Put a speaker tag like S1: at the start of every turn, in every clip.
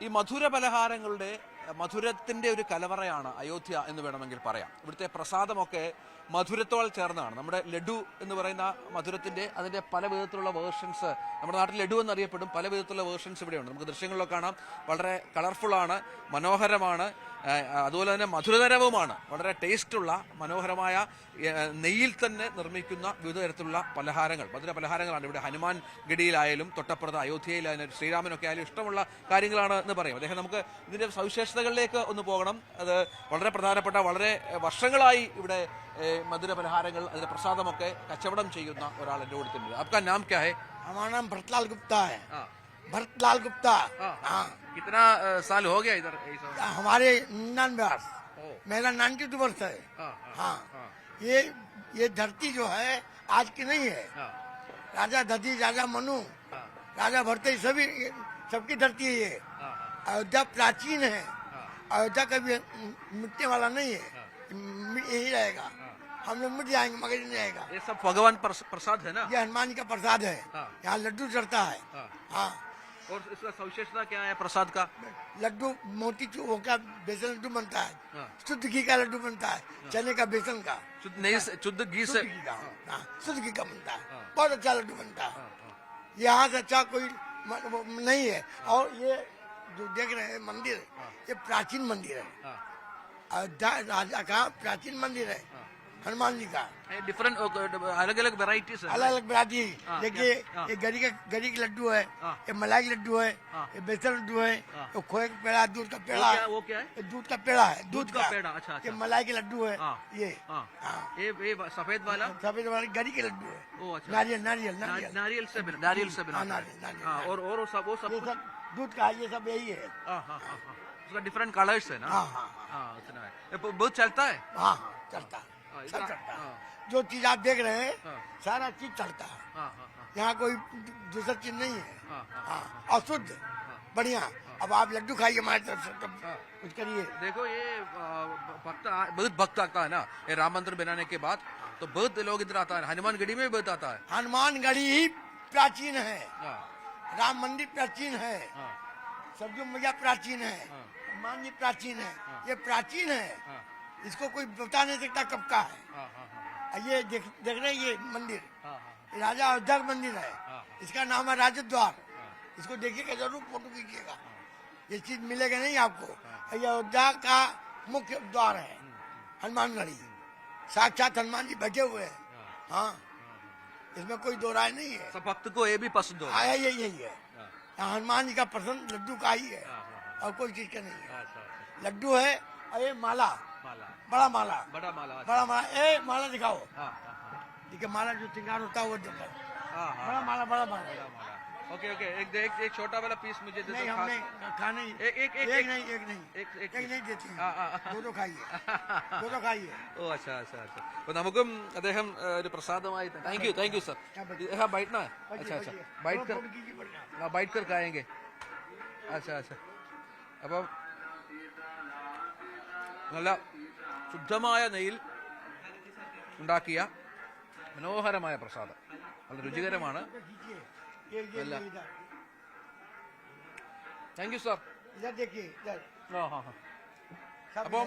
S1: ഈ മധുര പലഹാരങ്ങളുടെ മധുരത്തിന്റെ ഒരു കലവറയാണ് അയോധ്യ എന്ന് വേണമെങ്കിൽ പറയാം. ഇവിടുത്തെ പ്രസാദമൊക്കെ മധുരത്തോൾ ചേർന്നതാണ്. നമ്മുടെ ലഡു എന്ന് പറയുന്ന മധുരത്തിന്റെ അതിന്റെ പല വിധത്തിലുള്ള വേർഷൻസ് നമ്മുടെ നാട്ടിൽ ലഡു എന്നറിയപ്പെടും. പല വിധത്തിലുള്ള വേർഷൻസ് ഇവിടെയുണ്ട്. നമുക്ക് ദൃശ്യങ്ങളിലൊക്കെ കാണാം. വളരെ കളർഫുള്ളാണ്, മനോഹരമാണ്, അതുപോലെ തന്നെ മധുരതരവുമാണ്. വളരെ ടേസ്റ്റുള്ള മനോഹരമായ നെയ്യിൽ തന്നെ നിർമ്മിക്കുന്ന വിവിധ തരത്തിലുള്ള പലഹാരങ്ങൾ, മധുര പലഹാരങ്ങളാണ് ഇവിടെ. ഹനുമാൻ ഗഡിയിലായാലും തൊട്ടപ്പുറത്ത് അയോധ്യയിലായാലും ശ്രീരാമനൊക്കെ ആയാലും ഇഷ്ടമുള്ള കാര്യങ്ങളാണ് എന്ന് പറയും അദ്ദേഹം. നമുക്ക് ഇതിന്റെ സവിശേഷതകളിലേക്ക് ഒന്ന് പോകണം. അത് വളരെ പ്രധാനപ്പെട്ട, വളരെ വർഷങ്ങളായി ഇവിടെ മധുര പലഹാരങ്ങൾ അതിന്റെ പ്രസാദമൊക്കെ കച്ചവടം ചെയ്യുന്ന ഒരാൾ എൻ്റെ കൂടെ തന്നെ. आपका नाम क्या है?
S2: हमारा नाम भरतलाल गुप्ता है। भरतलाल गुप्ता।
S1: हाँ। कितना साल हो गया इधर?
S2: हमारे 99 वर्ष, मेरा 92 वर्ष है। हाँ, ये धरती जो है आज की नहीं है। राजा दधी, राजा मनु, राजा भरते सभी सबकी धरती है ये। अयोध्या प्राचीन है। अयोध्या कभी मिटने वाला नहीं है, यही रहेगा। हम लोग मिट जाएंगे मगर नहीं आएगा।
S1: ये सब भगवान प्रसाद है ना?
S2: ये हनुमान जी का प्रसाद है। यहाँ लड्डू चढ़ता है। हाँ।
S1: और इसका सविशेषता क्या है प्रसाद का?
S2: लड्डू मोती वो क्या बेसन लड्डू बनता है, शुद्ध घी का लड्डू बनता है, चने का बेसन का,
S1: शुद्ध घी से,
S2: शुद्ध घी का बनता है। बहुत अच्छा लड्डू बनता है। यहाँ से अच्छा कोई नहीं है। और ये जो देख रहे हैं मंदिर, ये प्राचीन मंदिर है। अयोध्या राजा का प्राचीन मंदिर है, हनुमान जी का।
S1: डिफरेंट अलग अलग वेराइटीज है।
S2: अलग अलग वेराइटी। देखिए ये गरी के लड्डू है, ये मलाई लड्डू है, ये बेसन लड्डू है, ये खोए का पेड़ा, दूध का पेड़ा है।
S1: वो क्या है?
S2: ये दूध का पेड़ा है, दूध का
S1: पेड़ा। अच्छा।
S2: ये मलाई के लड्डू है। ये
S1: सफेद वाला
S2: गरी के लड्डू है।
S1: अच्छा।
S2: नारियल नारियल
S1: नारियल से बना। और वो सब
S2: दूध का, ये सब यही है।
S1: उसका डिफरेंट कलर्स है ना? हाँ, उतना है। बहुत चलता है।
S2: हाँ, चलता है, सब चलता है। जो चीज आप देख रहे हैं सारा चीज चलता है। यहाँ कोई दूसरा चीज नहीं है। और शुद्ध बढ़िया। अब आप लड्डू खाइए हमारी तरफ से, तब कुछ करिए।
S1: देखो ये बहुत भक्त आता है ना, ये राम मंदिर बनाने के बाद तो बहुत लोग इधर आता है। हनुमान गढ़ी में भी बहुत आता है।
S2: हनुमान गढ़ी ही प्राचीन है, राम मंदिर प्राचीन है, सरजू मैया प्राचीन है, हनुमान जी प्राचीन है। ये प्राचीन है, इसको कोई बता नहीं सकता कब का है। ये देख रहे हैं ये मंदिर, राजा अयोध्या का मंदिर है। इसका नाम है राजद्वार। इसको देखिएगा जरूर, फोटो खींचिएगा। ये चीज मिलेगा नहीं आपको। ये अयोध्या का मुख्य द्वार है, हनुमानगढ़ी। साक्षात हनुमान जी बैठे हुए हैं। हाँ, इसमें कोई दो राय नहीं है।
S1: सब भक्त को ये भी पसंद हो
S2: आया यही है। हनुमान जी का पसंद लड्डू का ही है, और कोई चीज का नहीं है। लड्डू है और ये माला, बड़ा माला। ए माला दिखाओ। ठीक है, माला जो श्रृंगार होता है वो देखो। बड़ा माला।
S1: ओके। एक छोटा वाला पीस मुझे दे दो।
S2: नहीं, हमने खाने एक नहीं देती हैं। दो खाइए।
S1: ഓ अच्छा। അപ്പോൾ നമുക്കും അദ്ദേഹം ഒരു പ്രസാദമായി. Thank you sir. हाँ बैठना है। अच्छा बैठ कर खाएंगे। अच्छा। അപ്പം നല്ല ശുദ്ധമായ നെയ്യിൽ ഉണ്ടാക്കിയ മനോഹരമായ പ്രസാദം, വളരെ രുചികരമാണ്. Thank you sir. അപ്പം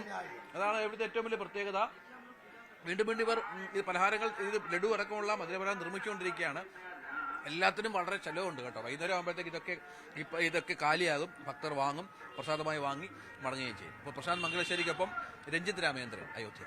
S1: അതാണ് ഇവിടുത്തെ ഏറ്റവും വലിയ പ്രത്യേകത. വീണ്ടും ഇവർ ഈ പലഹാരങ്ങൾ, ഇത് ലഡു അടക്കമുള്ള മധുരപലഹാരം നിർമ്മിച്ചുകൊണ്ടിരിക്കുകയാണ്. എല്ലാത്തിനും വളരെ ചെലവുണ്ട് കേട്ടോ. വൈകുന്നേരം ആകുമ്പോഴത്തേക്ക് ഇതൊക്കെ കാലിയാകും. ഭക്തർ വാങ്ങും, പ്രസാദമായി വാങ്ങി മടങ്ങുകയും ചെയ്യും. അപ്പോൾ പ്രശാന്ത് മംഗലശ്ശേരിക്കൊപ്പം രഞ്ജിത്ത് രാമേന്ദ്രൻ, അയോധ്യ.